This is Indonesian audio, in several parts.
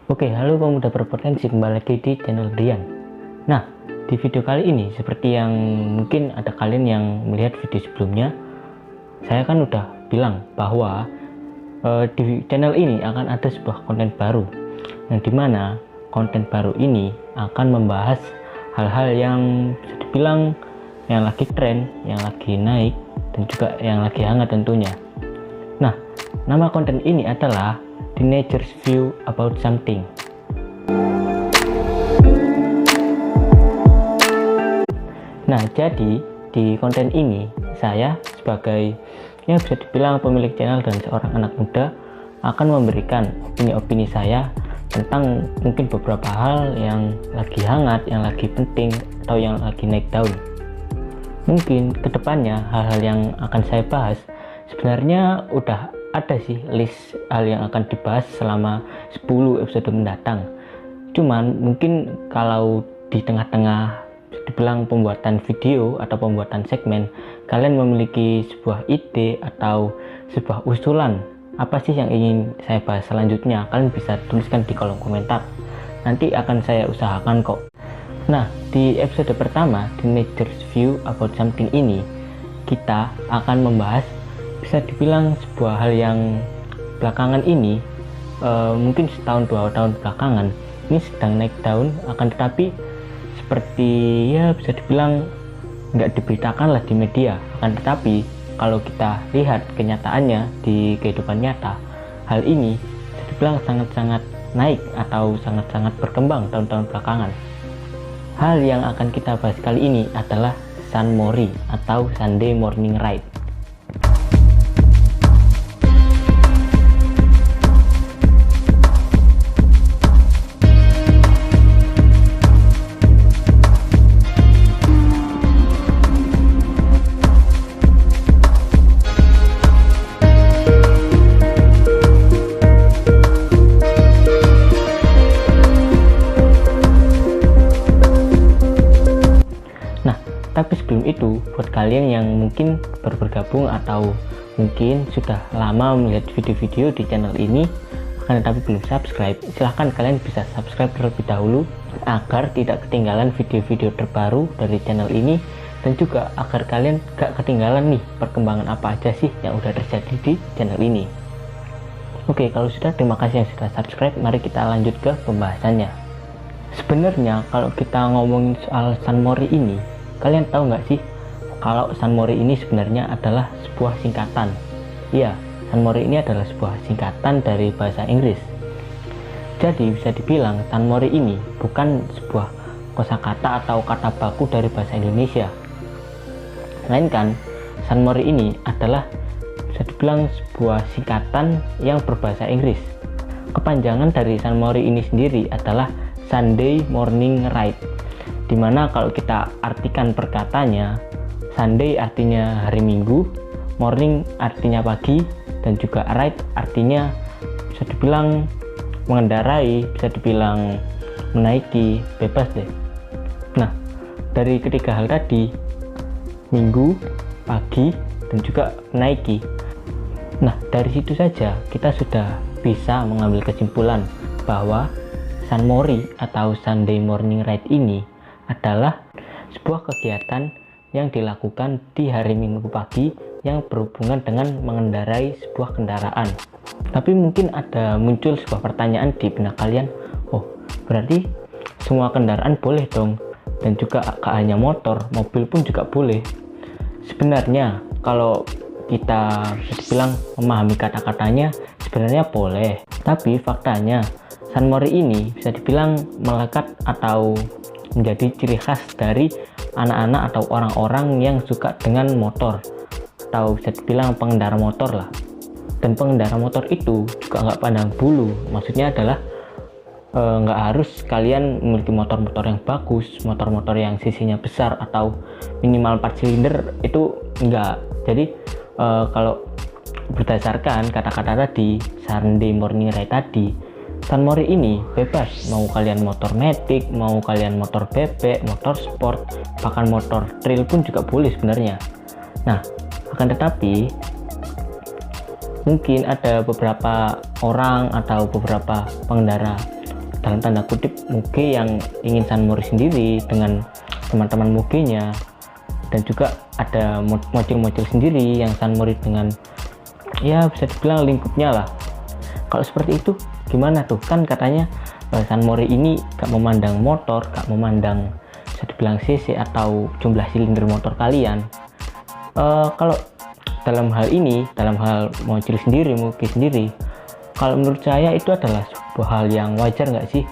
Oke, halo pemuda berpotensi, kembali lagi di channel Brian. Nah, di video kali ini seperti yang mungkin ada kalian yang melihat video sebelumnya, saya kan udah bilang bahwa di channel ini akan ada sebuah konten baru, yang dimana konten baru ini akan membahas hal-hal yang bisa dibilang yang lagi tren, yang lagi naik, dan juga yang lagi hangat tentunya. Nah, nama konten ini adalah Teenagers View About Something. Nah, jadi di konten ini saya sebagai bisa dibilang pemilik channel dan seorang anak muda akan memberikan opini-opini saya tentang mungkin beberapa hal yang lagi hangat, yang lagi penting, atau yang lagi naik daun. Mungkin kedepannya hal-hal yang akan saya bahas sebenarnya udah ada sih list hal yang akan dibahas selama 10 episode mendatang. Cuman mungkin kalau di tengah-tengah dibilang pembuatan video atau pembuatan segmen, kalian memiliki sebuah ide atau sebuah usulan apa sih yang ingin saya bahas selanjutnya, kalian bisa tuliskan di kolom komentar. Nanti akan saya usahakan kok. Nah, di episode pertama Teenagers View About Something ini kita akan membahas bisa dibilang sebuah hal yang belakangan ini mungkin setahun 2 tahun belakangan ini sedang naik daun, akan tetapi seperti ya bisa dibilang nggak diberitakan lah di media. Akan tetapi kalau kita lihat kenyataannya di kehidupan nyata, hal ini bisa dibilang sangat-sangat naik atau sangat-sangat berkembang tahun-tahun belakangan. Hal yang akan kita bahas kali ini adalah Sunmori atau Sunday Morning Ride. Tapi sebelum itu, buat kalian yang mungkin baru bergabung atau mungkin sudah lama melihat video-video di channel ini akan tetapi belum subscribe, silahkan kalian bisa subscribe terlebih dahulu agar tidak ketinggalan video-video terbaru dari channel ini, dan juga agar kalian gak ketinggalan nih perkembangan apa aja sih yang udah terjadi di channel ini. Oke, kalau sudah, terima kasih yang sudah subscribe. Mari kita lanjut ke pembahasannya. Sebenarnya kalau kita ngomongin soal Sunmori ini, kalian tahu nggak sih kalau Sunmori ini sebenarnya adalah sebuah singkatan? Iya, Sunmori ini adalah sebuah singkatan dari bahasa Inggris. Jadi bisa dibilang Sunmori ini bukan sebuah kosakata atau kata baku dari bahasa Indonesia, melainkan Sunmori ini adalah bisa dibilang sebuah singkatan yang berbahasa Inggris. Kepanjangan dari Sunmori ini sendiri adalah Sunday Morning Ride, dimana kalau kita artikan perkatanya, Sunday artinya hari Minggu, morning artinya pagi, dan juga ride artinya bisa dibilang mengendarai, bisa dibilang menaiki, bebas deh. Nah, dari ketiga hal tadi, Minggu, pagi, dan juga menaiki, nah dari situ saja kita sudah bisa mengambil kesimpulan bahwa Sunmori atau Sunday Morning Ride ini adalah sebuah kegiatan yang dilakukan di hari Minggu pagi yang berhubungan dengan mengendarai sebuah kendaraan. Tapi mungkin ada muncul sebuah pertanyaan di benak kalian, oh berarti semua kendaraan boleh dong, dan juga gak hanya motor, mobil pun juga boleh. Sebenarnya kalau kita bisa dibilang memahami kata-katanya, sebenarnya boleh, tapi faktanya Sunmori ini bisa dibilang melekat atau menjadi ciri khas dari anak-anak atau orang-orang yang suka dengan motor, atau bisa dibilang pengendara motor lah. Dan pengendara motor itu juga nggak pandang bulu, maksudnya adalah nggak harus kalian memiliki motor-motor yang bagus, motor-motor yang sisinya besar atau minimal 4 silinder, itu enggak. Jadi kalau berdasarkan kata-kata tadi, Sunday Morning Ride tadi, Sunmori ini bebas, mau kalian motor matic, mau kalian motor bebek, motor sport, bahkan motor trail pun juga boleh sebenarnya. Nah, akan tetapi mungkin ada beberapa orang atau beberapa pengendara dalam tanda kutip muge yang ingin San Mori sendiri dengan teman-teman mugenya, dan juga ada mocil-mocil sendiri yang San Mori dengan ya bisa dibilang lingkupnya lah. Kalau seperti itu gimana tuh? Kan katanya San Mori ini gak memandang motor, gak memandang bisa dibilang cc atau jumlah silinder motor kalian. Kalau dalam hal ini, dalam hal mocil sendiri, muge sendiri, kalau menurut saya itu adalah sebuah hal yang wajar nggak sih?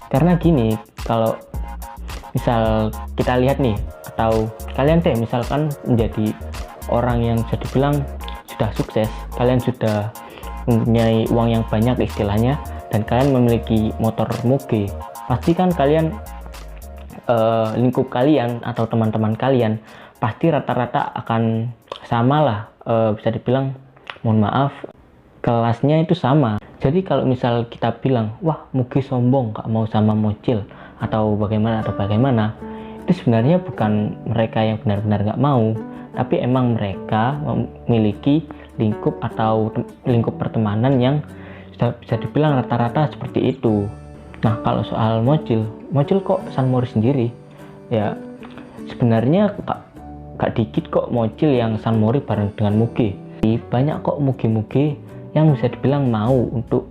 Karena gini, kalau misal kita lihat nih, atau kalian deh misalkan menjadi orang yang bisa dibilang sudah sukses, kalian sudah mempunyai uang yang banyak istilahnya, dan kalian memiliki motor muge, pasti kan kalian lingkup kalian atau teman-teman kalian pasti rata-rata akan sama lah, bisa dibilang mohon maaf kelasnya itu sama. Jadi kalau misal kita bilang wah muge sombong gak mau sama mocil atau bagaimana, itu sebenarnya bukan mereka yang benar-benar gak mau, tapi emang mereka memiliki lingkup atau lingkup pertemanan yang bisa dibilang rata-rata seperti itu. Nah kalau soal mocil kok San Mori sendiri ya, sebenarnya gak dikit kok mocil yang San Mori bareng dengan muge. Banyak kok muge-muge yang bisa dibilang mau untuk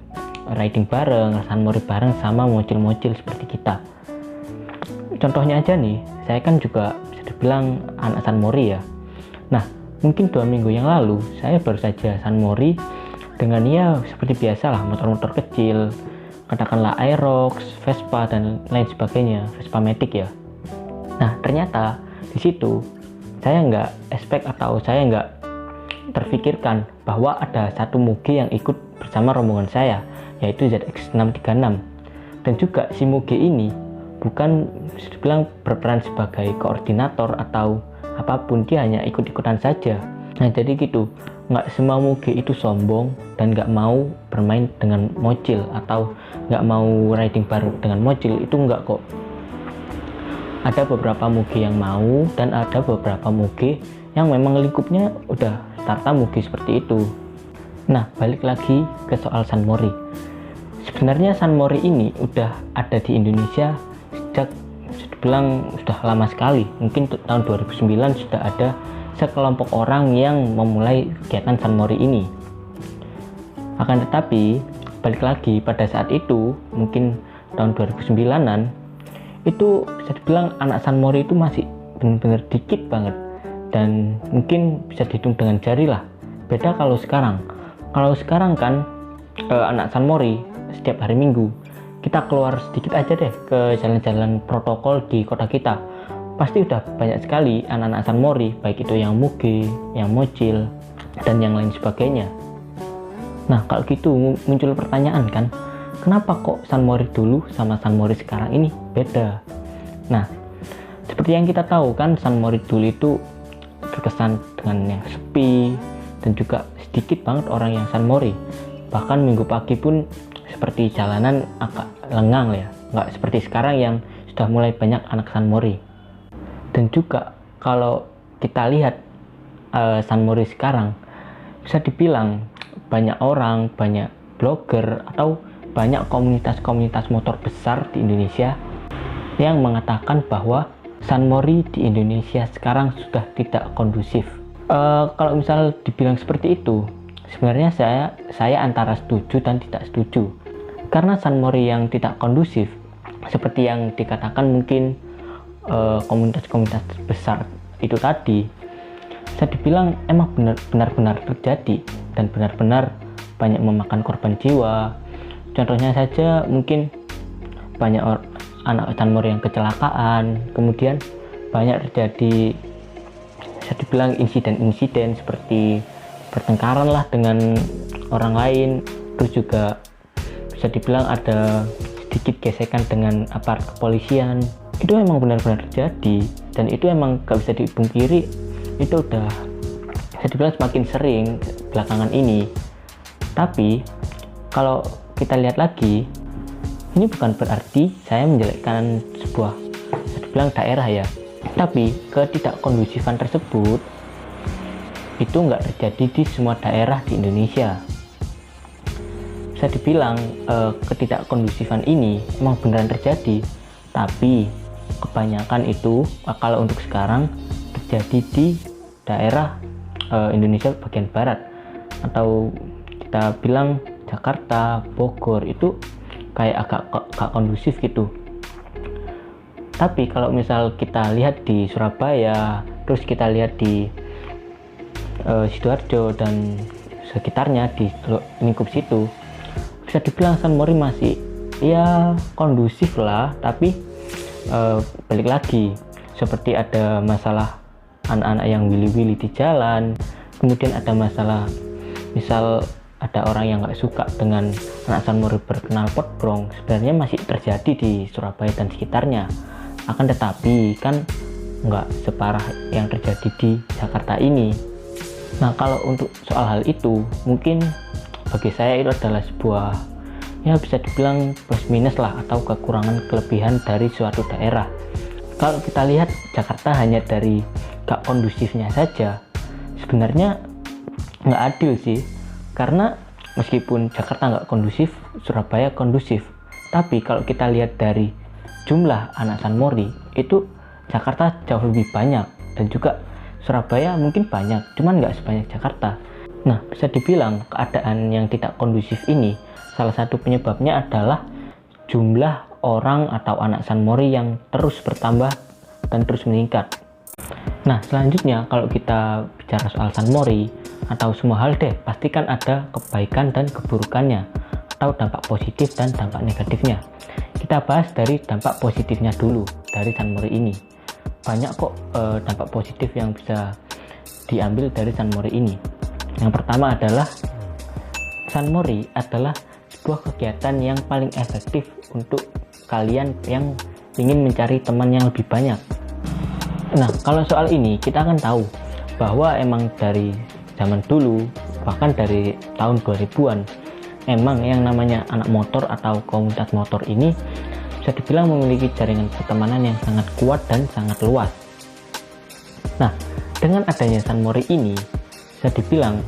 riding bareng, San Mori bareng sama mocil-mocil seperti kita. Contohnya aja nih, saya kan juga bisa dibilang anak San Mori ya. Nah mungkin 2 minggu yang lalu saya baru saja San Mori dengan ya seperti biasa lah, motor-motor kecil, katakanlah Aerox, Vespa dan lain sebagainya, Vespa Matic ya. Nah ternyata di situ saya nggak expect atau saya nggak terfikirkan bahwa ada satu muge yang ikut bersama rombongan saya, yaitu ZX636. Dan juga si muge ini bukan bisa dibilang berperan sebagai koordinator atau apapun, dia hanya ikut-ikutan saja. Nah jadi gitu, nggak semua muge itu sombong dan nggak mau bermain dengan mocil atau nggak mau riding bareng dengan mocil, itu nggak kok. Ada beberapa muge yang mau dan ada beberapa muge yang memang lingkupnya udah starta muge seperti itu. Nah balik lagi ke soal San Mori. Sebenarnya San Mori ini udah ada di Indonesia sejak bisa dibilang sudah lama sekali. Mungkin tahun 2009 sudah ada sekelompok orang yang memulai kegiatan San Mori ini. Akan tetapi balik lagi pada saat itu, mungkin tahun 2009an, itu bisa dibilang anak San Mori itu masih benar-benar dikit banget, dan mungkin bisa dihitung dengan jari lah. Beda kalau sekarang kan anak San Mori setiap hari Minggu kita keluar sedikit aja deh ke jalan-jalan protokol di kota kita, pasti udah banyak sekali anak-anak San Mori, baik itu yang muge, yang mocil, dan yang lain sebagainya. Nah kalau gitu muncul pertanyaan kan, kenapa kok San Mori dulu sama San Mori sekarang ini beda? Nah seperti yang kita tahu kan, San Mori dulu itu terkesan dengan yang sepi dan juga sedikit banget orang yang San Mori. Bahkan minggu pagi pun seperti jalanan agak lengang ya, nggak seperti sekarang yang sudah mulai banyak anak San Mori. Dan juga kalau kita lihat San Mori sekarang, bisa dibilang banyak orang, banyak blogger atau banyak komunitas-komunitas motor besar di Indonesia yang mengatakan bahwa San Mori di Indonesia sekarang sudah tidak kondusif. Kalau misal dibilang seperti itu, sebenarnya saya antara setuju dan tidak setuju. Karena San Mori yang tidak kondusif, seperti yang dikatakan mungkin komunitas-komunitas besar itu tadi, bisa dibilang emang benar-benar terjadi dan benar-benar banyak memakan korban jiwa. Contohnya saja mungkin banyak anak San Mori yang kecelakaan, kemudian banyak terjadi bisa dibilang insiden-insiden seperti pertengkaran lah dengan orang lain, terus juga bisa dibilang ada sedikit gesekan dengan aparat kepolisian. Itu emang benar-benar terjadi, dan itu emang gak bisa dipungkiri, itu udah bisa dibilang semakin sering belakangan ini. Tapi kalau kita lihat lagi, ini bukan berarti saya menjelekkan sebuah bisa dibilang daerah ya, tapi ketidakkondusifan tersebut itu nggak terjadi di semua daerah di Indonesia. bisa dibilang ketidakkondusifan ini memang beneran terjadi, tapi kebanyakan itu kalau untuk sekarang terjadi di daerah Indonesia bagian barat, atau kita bilang Jakarta, Bogor, itu kayak agak kondusif gitu. Tapi kalau misal kita lihat di Surabaya, terus kita lihat di Sidoarjo dan sekitarnya, di lingkup situ, bisa dibilang San Mori masih ya kondusif lah. Tapi balik lagi, seperti ada masalah anak-anak yang willy-willy di jalan, kemudian ada masalah misal ada orang yang nggak suka dengan anak San Mori berkenal potbrong, sebenarnya masih terjadi di Surabaya dan sekitarnya. Akan tetapi kan nggak separah yang terjadi di Jakarta ini. Nah, kalau untuk soal hal itu, mungkin bagi saya itu adalah sebuah, ya bisa dibilang plus minus lah, atau kekurangan kelebihan dari suatu daerah. Kalau kita lihat Jakarta hanya dari gak kondusifnya saja, sebenarnya nggak adil sih. Karena meskipun Jakarta nggak kondusif, Surabaya kondusif. Tapi kalau kita lihat dari jumlah anak San Mori, itu Jakarta jauh lebih banyak, dan juga Surabaya mungkin banyak, cuman nggak sebanyak Jakarta. Nah, bisa dibilang keadaan yang tidak kondusif ini salah satu penyebabnya adalah jumlah orang atau anak San Mori yang terus bertambah dan terus meningkat. Nah, selanjutnya kalau kita bicara soal San Mori atau semua hal deh, pasti kan ada kebaikan dan keburukannya, atau dampak positif dan dampak negatifnya. Kita bahas dari dampak positifnya dulu dari San Mori ini. Banyak kok dampak positif yang bisa diambil dari San Mori ini. Yang pertama adalah San Mori adalah sebuah kegiatan yang paling efektif untuk kalian yang ingin mencari teman yang lebih banyak. Nah, kalau soal ini kita akan tahu bahwa emang dari zaman dulu, bahkan dari tahun 2000-an, emang yang namanya anak motor atau komunitas motor ini bisa dibilang memiliki jaringan pertemanan yang sangat kuat dan sangat luas. Nah, dengan adanya San Mori ini, bisa dibilang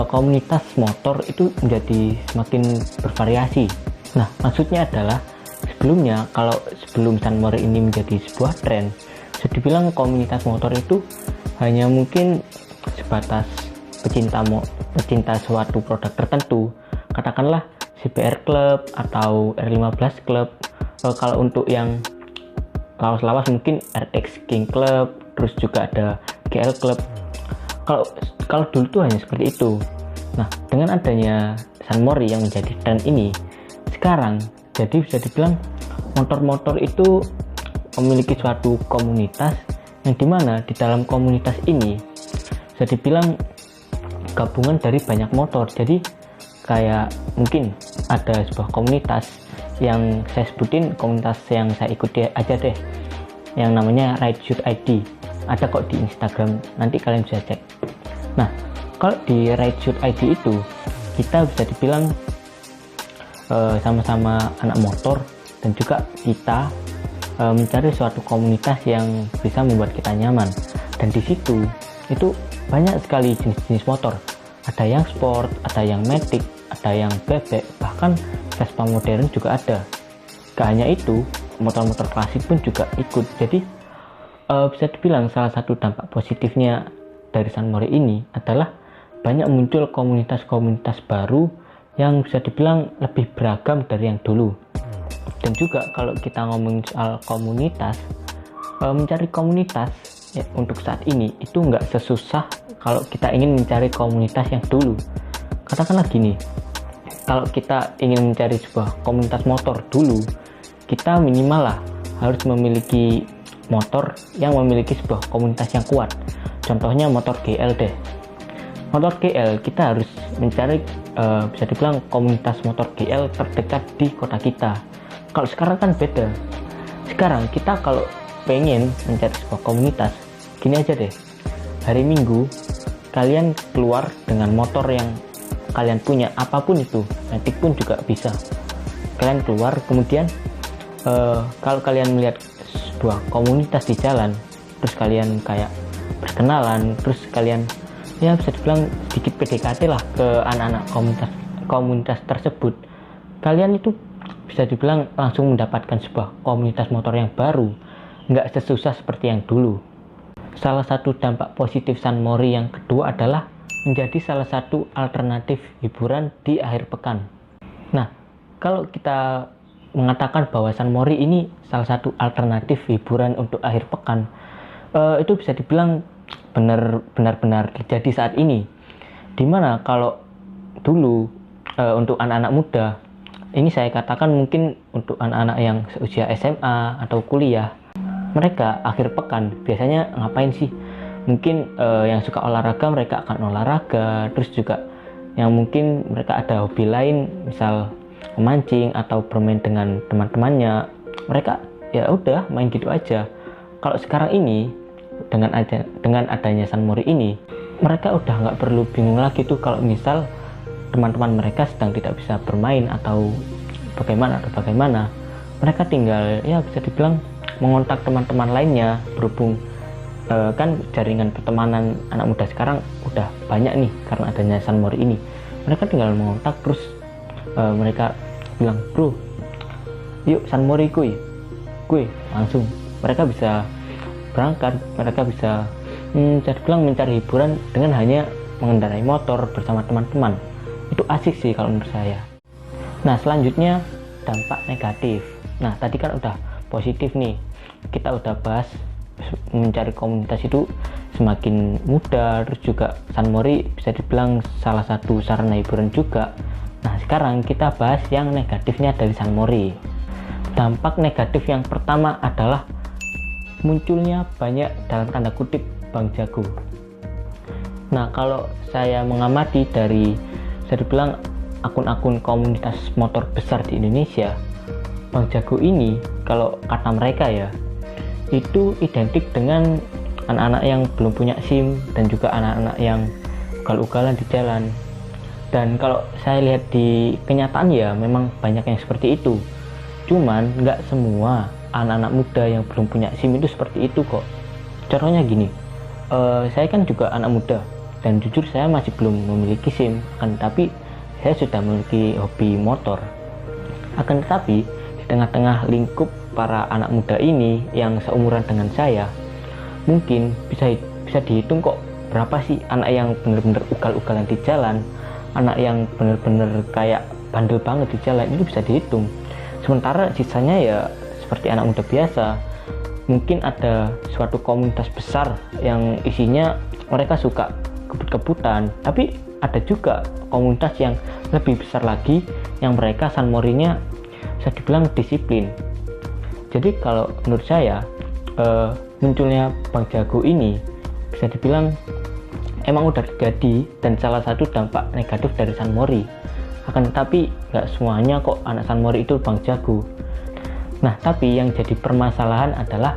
komunitas motor itu menjadi semakin bervariasi. Nah, maksudnya adalah sebelum San Mori ini menjadi sebuah tren, bisa dibilang komunitas motor itu hanya mungkin sebatas pecinta suatu produk tertentu, katakanlah CBR Club atau R15 Club. Kalau untuk yang lawas-lawas mungkin RX King Club, terus juga ada GL Club. Kalau dulu tuh hanya seperti itu. Nah, dengan adanya San Mori yang menjadi tren ini, sekarang jadi bisa dibilang motor-motor itu memiliki suatu komunitas yang dimana di dalam komunitas ini bisa dibilang gabungan dari banyak motor. Jadi kayak mungkin ada sebuah komunitas yang saya sebutin, komunitas yang saya ikuti aja deh, yang namanya Ride Shoot ID. Ada kok di Instagram, nanti kalian bisa cek. Nah, kalau di Ride Shoot ID itu kita bisa dibilang sama-sama anak motor, dan juga kita mencari suatu komunitas yang bisa membuat kita nyaman. Dan di situ itu banyak sekali jenis-jenis motor. Ada yang sport, ada yang matic, ada yang bebek, bahkan Vespa modern juga ada. Gak hanya itu, motor-motor klasik pun juga ikut. Jadi bisa dibilang salah satu dampak positifnya dari San Mori ini adalah banyak muncul komunitas-komunitas baru yang bisa dibilang lebih beragam dari yang dulu. Dan juga kalau kita ngomongin soal komunitas, mencari komunitas ya, untuk saat ini itu nggak sesusah kalau kita ingin mencari komunitas yang dulu. Katakanlah gini, kalau kita ingin mencari sebuah komunitas motor dulu, kita minimal lah harus memiliki motor yang memiliki sebuah komunitas yang kuat. Contohnya motor GL deh. Motor GL kita harus mencari bisa dibilang komunitas motor GL terdekat di kota kita. Kalau sekarang kan beda. Sekarang kita kalau pengen mencari sebuah komunitas, gini aja deh, hari Minggu kalian keluar dengan motor yang kalian punya, apapun itu, matic pun juga bisa. Kalian keluar, kemudian kalau kalian melihat sebuah komunitas di jalan, terus kalian kayak berkenalan, terus kalian ya bisa dibilang sedikit PDKT lah ke anak-anak komunitas komunitas tersebut, kalian itu bisa dibilang langsung mendapatkan sebuah komunitas motor yang baru, nggak sesusah seperti yang dulu. Salah satu dampak positif San Mori yang kedua adalah menjadi salah satu alternatif hiburan di akhir pekan. Nah, kalau kita mengatakan bahwa San Mori ini salah satu alternatif hiburan untuk akhir pekan, itu bisa dibilang benar-benar terjadi saat ini. Dimana kalau dulu untuk anak-anak muda, ini saya katakan mungkin untuk anak-anak yang seusia SMA atau kuliah, mereka akhir pekan biasanya ngapain sih? Mungkin yang suka olahraga mereka akan olahraga, terus juga yang mungkin mereka ada hobi lain, misal memancing atau bermain dengan teman-temannya, mereka ya udah main gitu aja. Kalau sekarang ini dengan adanya San Mori ini, mereka udah nggak perlu bingung lagi tuh kalau misal teman-teman mereka sedang tidak bisa bermain atau bagaimana. Mereka tinggal ya bisa dibilang mengontak teman-teman lainnya, berhubung kan jaringan pertemanan anak muda sekarang udah banyak nih karena adanya San Mori ini. Mereka tinggal mengontak, terus mereka bilang, bro yuk San Mori kuy, langsung mereka bisa berangkat, mereka bisa jadi bilang mencari hiburan dengan hanya mengendarai motor bersama teman-teman. Itu asik sih kalau menurut saya. Nah, selanjutnya dampak negatif. Nah, tadi kan udah positif nih, kita udah bahas mencari komunitas itu semakin mudah, terus juga San Mori bisa dibilang salah satu sarana hiburan juga. Nah, sekarang kita bahas yang negatifnya dari San Mori. Dampak negatif yang pertama adalah munculnya banyak dalam tanda kutip Bang Jago. Nah, kalau saya mengamati dari, saya dibilang akun-akun komunitas motor besar di Indonesia, Bang Jago ini kalau kata mereka ya, itu identik dengan anak-anak yang belum punya SIM dan juga anak-anak yang ugal-ugalan di jalan. Dan kalau saya lihat di kenyataan ya memang banyak yang seperti itu. Cuman nggak semua anak-anak muda yang belum punya SIM itu seperti itu kok. Contohnya gini, saya kan juga anak muda dan jujur saya masih belum memiliki SIM, tapi saya sudah memiliki hobi motor. Akan tetapi di tengah-tengah lingkup para anak muda ini yang seumuran dengan saya, mungkin bisa dihitung kok berapa sih anak yang benar-benar ugal-ugalan di jalan, anak yang benar-benar kayak bandel banget di jalan, itu bisa dihitung. Sementara sisanya ya seperti anak muda biasa. Mungkin ada suatu komunitas besar yang isinya mereka suka kebut-kebutan, tapi ada juga komunitas yang lebih besar lagi yang mereka San Morinya bisa dibilang disiplin. Jadi kalau menurut saya munculnya Bang Jago ini bisa dibilang emang udah terjadi dan salah satu dampak negatif dari San Mori. Akan tetapi nggak semuanya kok anak San Mori itu Bang Jago. Nah, tapi yang jadi permasalahan adalah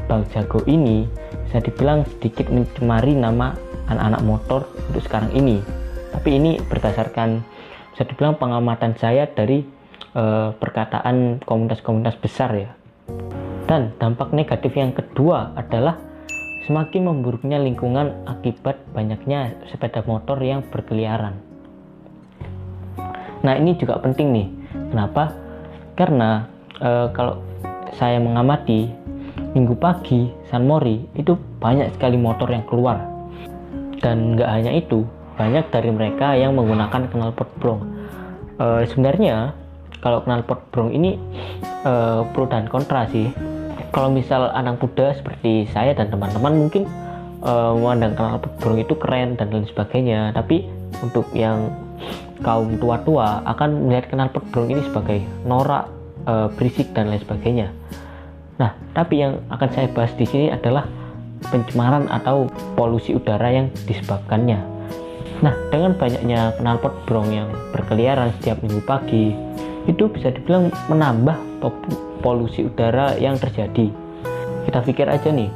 Bang Jago ini bisa dibilang sedikit mencemari nama anak-anak motor untuk sekarang ini. Tapi ini berdasarkan bisa dibilang pengamatan saya dari perkataan komunitas-komunitas besar ya. Dan dampak negatif yang kedua adalah semakin memburuknya lingkungan akibat banyaknya sepeda motor yang berkeliaran. Nah, ini juga penting nih. Kenapa? Karena kalau saya mengamati minggu pagi San Mori itu banyak sekali motor yang keluar, dan nggak hanya itu, banyak dari mereka yang menggunakan knalpot brong. Sebenarnya kalau knalpot brong ini pro dan kontra sih. Kalau misal anak muda seperti saya dan teman-teman mungkin memandang knalpot brong itu keren dan lain sebagainya, tapi untuk yang kaum tua-tua akan melihat knalpot brong ini sebagai norak, berisik dan lain sebagainya. Nah, tapi yang akan saya bahas di sini adalah pencemaran atau polusi udara yang disebabkannya. Nah, dengan banyaknya knalpot brong yang berkeliaran setiap minggu pagi, itu bisa dibilang menambah polusi udara yang terjadi. Kita pikir aja nih,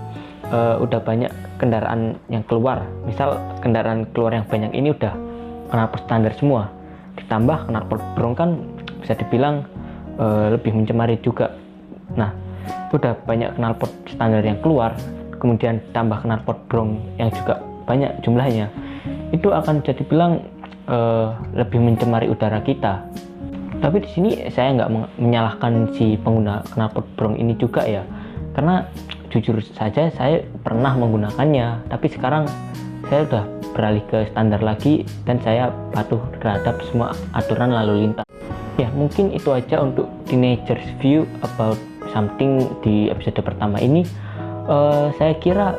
udah banyak kendaraan yang keluar. Misal kendaraan keluar yang banyak ini udah knalpot standar semua. Ditambah knalpot brong kan bisa dibilang lebih mencemari juga. Nah, udah banyak knalpot standar yang keluar, kemudian tambah knalpot brong yang juga banyak jumlahnya, itu akan jadi bilang lebih mencemari udara kita. Tapi di sini saya nggak menyalahkan si pengguna knalpot brong ini juga ya, karena jujur saja saya pernah menggunakannya, tapi sekarang saya udah beralih ke standar lagi dan saya patuh terhadap semua aturan lalu lintas. Ya, mungkin itu aja untuk teenagers view about something di episode pertama ini. Saya kira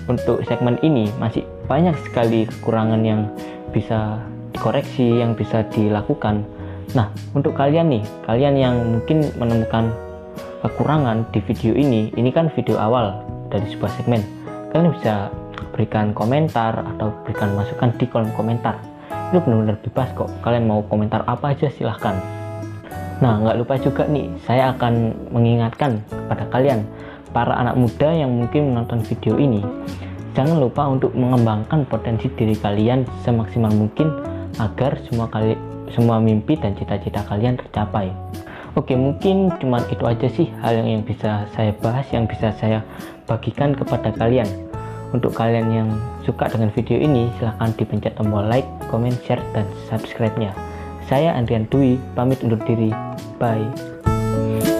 untuk segmen ini masih banyak sekali kekurangan yang bisa dikoreksi, yang bisa dilakukan. Nah, untuk kalian nih, kalian yang mungkin menemukan kekurangan di video ini kan video awal dari sebuah segmen. Kalian bisa berikan komentar atau berikan masukan di kolom komentar. Itu benar-benar bebas kok, kalian mau komentar apa aja silahkan. Nah, nggak lupa juga nih, saya akan mengingatkan kepada kalian, para anak muda yang mungkin menonton video ini, jangan lupa untuk mengembangkan potensi diri kalian semaksimal mungkin agar semua mimpi dan cita-cita kalian tercapai. Oke, mungkin cuma itu aja sih hal yang bisa saya bahas, yang bisa saya bagikan kepada kalian. Untuk kalian yang suka dengan video ini, silahkan dipencet tombol like, comment, share, dan subscribe-nya. Saya Andrian Dwi, pamit undur diri. Bye.